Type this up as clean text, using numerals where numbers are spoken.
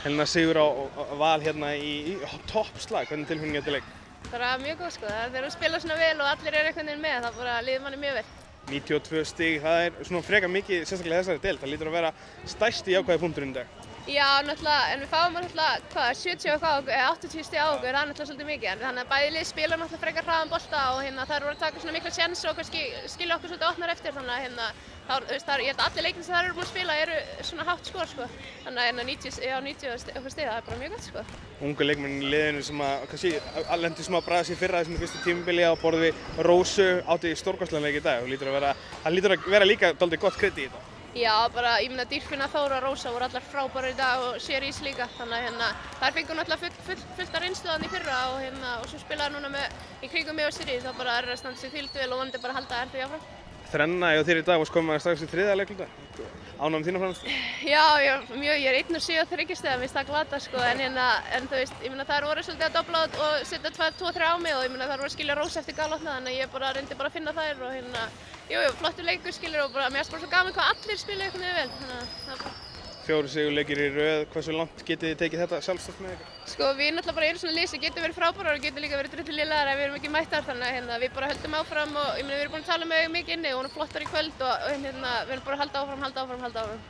Helena sigur á Val hérna í toppslag, hvernig tilfinningin eftir leik? Bara mjög góð sko, þegar þú spilar svona vel og allir eru einhvern veginn með, þá bara líður manni mjög vel. 92 stig, það er svona frekar mikið, sérstaklega þessari deild, það lítur að vera stærsti jákvæði punkturinn í dag. Já, náttúrulega, en við fáum náttúrulega, 70 og hvað, 80 stig á okkur, það er náttúrulega svolítið mikið, en þannig að bæði lið spila náttúrulega frekar hraðan bolta og þær voru að taka svona mikla sénsa og kannski skilja okkur svolítið opnar eftir, þannig að ég held að allir leikir sem þær eru búin að spila eru svona hátt skor sko, þannig að 90 okkur stig, það er bara mjög gott sko. Ungu leikmenn í liðinu sem að kannski lentu smá að bræða sér fyrra þessum fyrstu tímabili á borð við Rósu átti stórkostlegan leik í dag og það lítur að vera líka dálítið gott kredi í þetta. Já, bara, ég meina Dýrfinna, Þóra og Rósa voru allar frábærar í dag og Sherís líka, þannig að þær fengu náttúrulega fullt af reynslu þarna í fyrra og svo spilaði núna í kringum mig og Sirrý, þá bara er að standa sig þvílíkt vel og vonandi bara halda því áfram. Þrenna hjá þér í dag og komið strax í þriðja leikluta. Ánægð með þína frammistöðu? Já, ég er 1 og 7 stiga, mér finnst það glata sko, en þú veist, ég meina þær voru svolítið að dobla og setja 2-3 á mig og ég meina þær voru að skilja Rósa eftir galopna, þannig að ég reyndi bara að finna þær og flottur leikur skilur og mér finnst bara svo gaman hvað allir spila einhvern veginn vel, þannig að það bara. 4 sigurleikir í röð, hversu langt getið þið tekið þetta sjálfsagt með ykkur? Sko við náttúrulega bara erum svona lið sem getur verið frábærar og getur líka verið drullulélegar ef við erum ekki mættar, þannig að við bara höldum áfram og ég meina við erum búin að tala með mikið inni og hún er flottar í kvöld og við erum bara að halda áfram.